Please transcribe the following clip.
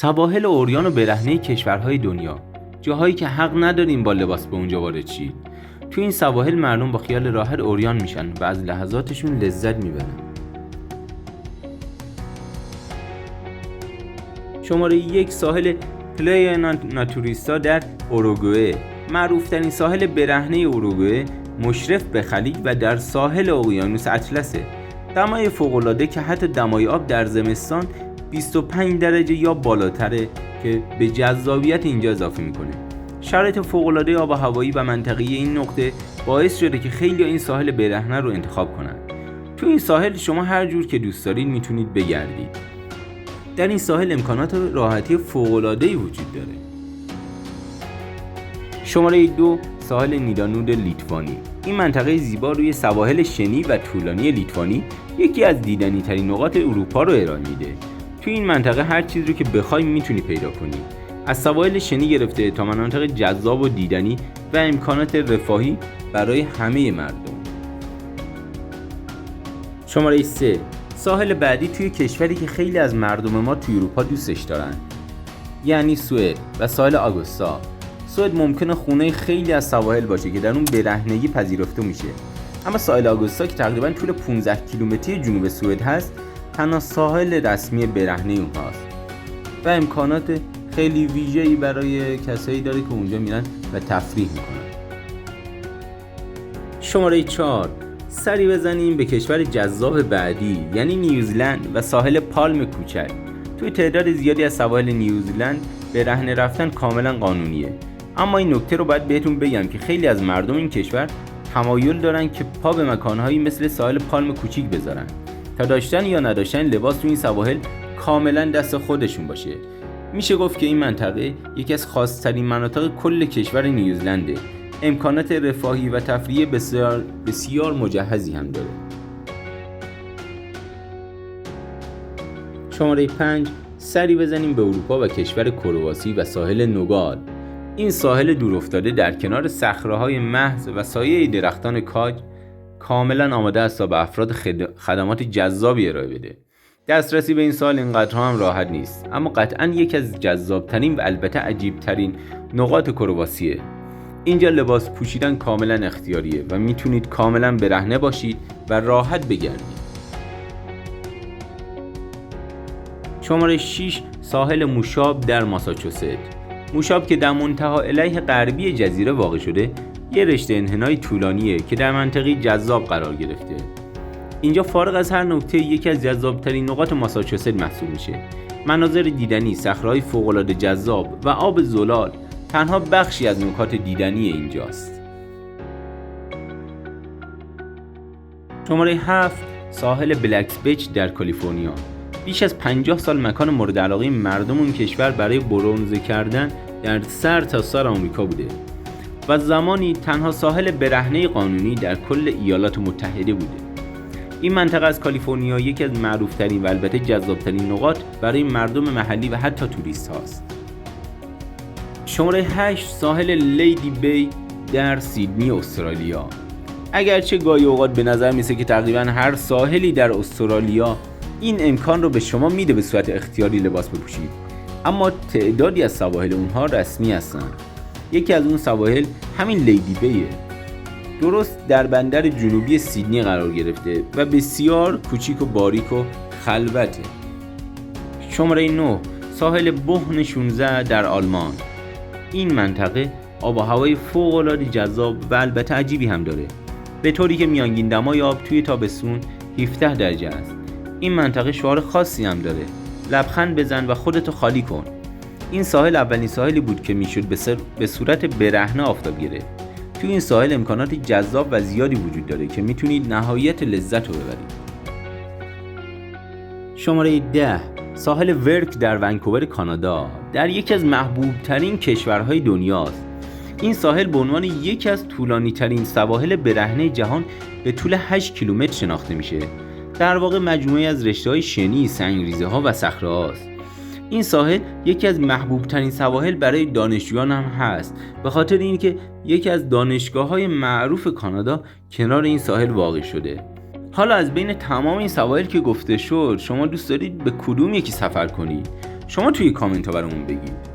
سواحل اوریان و برهنه کشورهای دنیا، جاهایی که حق نداریم با لباس به اونجا وارد شید. تو این سواحل مردم با خیال راحت اوریان میشن و از لحظاتشون لذت میبرن. شماره 1 ساحل پلیا ناتوریستا در اوروگوئه، معروفترین ساحل برهنه اوروگوئه، مشرف به خلیج و در ساحل اقیانوس اطلسه. دمای فوق‌العاده که حتی دمای آب در زمستان 25 درجه یا بالاتره که به جذابیت اینجا اضافه میکنه. شرایط فوق‌العاده آب و هوایی و منطقه‌ای این نقطه باعث شده که خیلی این ساحل برهنه رو انتخاب کنن. تو این ساحل شما هر جور که دوست دارید میتونید بگردید. در این ساحل امکانات راحتی فوق‌العاده‌ای وجود داره. شماره 2 ساحل نیدانود لیتوانی. این منطقه زیبا روی سواحل شنی و طولانی لیتوانی یکی از دیدنی ترین نقاط اروپا رو ارائه میده. تو این منطقه هر چیز رو که بخوای میتونی پیدا کنی، از سواحل شنی گرفته تا مناطق جذاب و دیدنی و امکانات رفاهی برای همه مردم. شماره 3 ساحل بعدی توی کشوری که خیلی از مردم ما توی اروپا دوستش دارن، یعنی سوئد و ساحل آگوستا. سوئد ممکنه خونه خیلی از سواحل باشه که در اون برهنگی پذیرفته میشه، اما ساحل آگوستا که تقریبا طول 15 کیلومتری جنوب سوئد هست تنها ساحل رسمی برهنه اونهاست و امکانات خیلی ویژه‌ای برای کسایی داره که اونجا میرن و تفریح میکنن. شماره 4 سری بزنیم به کشور جذاب بعدی، یعنی نیوزلند و ساحل پالم کوچک. توی تعداد زیادی از سواحل نیوزلند برهنه رفتن کاملا قانونیه، اما این نکته رو باید بهتون بگم که خیلی از مردم این کشور تمایل دارن که پا به مکانهایی مثل ساحل پالم کوچیک بذارن تا داشتن یا نداشتن لباس تو این سواحل کاملا دست خودشون باشه. میشه گفت که این منطقه یکی از خاص‌ترین مناطق کل کشور نیوزلنده. امکانات رفاهی و تفریحی بسیار مجهزی هم داره. شماره 5 سری بزنیم به اروپا و کشور کرواسی و ساحل نوگال. این ساحل دورافتاده در کنار صخره‌های محض و سایه درختان کاج کاملا آماده است تا به افراد خدمات جذابی ارائه بده. دسترسی به این ساحل اینقدر هم راحت نیست، اما قطعاً یکی از جذابترین و البته عجیبترین نقاط کرواسیه. اینجا لباس پوشیدن کاملا اختیاریه و میتونید کاملا برهنه باشید و راحت بگردید. شماره 6 ساحل موشاب در ماساچوست. موشاب که در منتها علیه غربی جزیره واقع شده، یه رشته انحنای طولانیه که در منطقه جذاب قرار گرفته. اینجا فارغ از هر نکته یکی از جذابترین نقاط ماساچوست محسوب میشه. مناظر دیدنی، صخره‌های فوق‌العاده جذاب و آب زلال تنها بخشی از نکات دیدنی اینجاست. شماره 7 ساحل بلکس بیچ در کالیفرنیا. بیش از 50 سال مکان مورد علاقه مردم اون کشور برای برونزه کردن در سر تا سر آمریکا بوده و زمانی تنها ساحل برهنه قانونی در کل ایالات متحده بوده. این منطقه از کالیفرنیا یکی از معروفترین و البته جذابترین نقاط برای مردم محلی و حتی توریست هاست. شماره 8 ساحل لیدی بی در سیدنی استرالیا. اگرچه گاهی اوقات به نظر میسه که تقریبا هر ساحلی در استرالیا این امکان رو به شما میده به صورت اختیاری لباس بپوشید، اما تعدادی از سواحل اونها رسمی هستن. یکی از اون سواحل همین لیدی بیه، درست در بندر جنوبی سیدنی قرار گرفته و بسیار کوچیک و باریک و خلوته. شماره 9 ساحل بوهن 16 در آلمان. این منطقه آب و هوای فوق‌العاده جذاب و البته عجیبی هم داره، به طوری که میانگین دمای آب توی تابستون 17 درجه است. این منطقه شعار خاصی هم داره: لبخند بزن و خودتو خالی کن. این ساحل اولین ساحلی بود که میشد به صورت برهنه آفتاب گرفت. توی این ساحل امکانات جذاب و زیادی وجود داره که میتونید نهایت لذت رو ببرید. شماره 10 ساحل ورک در ونکوور کانادا در یکی از محبوب ترین کشورهای دنیاست. این ساحل به عنوان یکی از طولانی ترین سواحل برهنه جهان به طول 8 کیلومتر شناخته میشه. در واقع مجموعه از رشته‌های شنی، سنگریزه‌ها و صخره‌هاست. این ساحل یکی از محبوب ترین سواحل برای دانشجویان هم هست، به خاطر اینکه یکی از دانشگاه‌های معروف کانادا کنار این ساحل واقع شده. حالا از بین تمام این سواحل که گفته شد، شما دوست دارید به کدوم یکی سفر کنید؟ شما توی کامنت ها برامون بگید.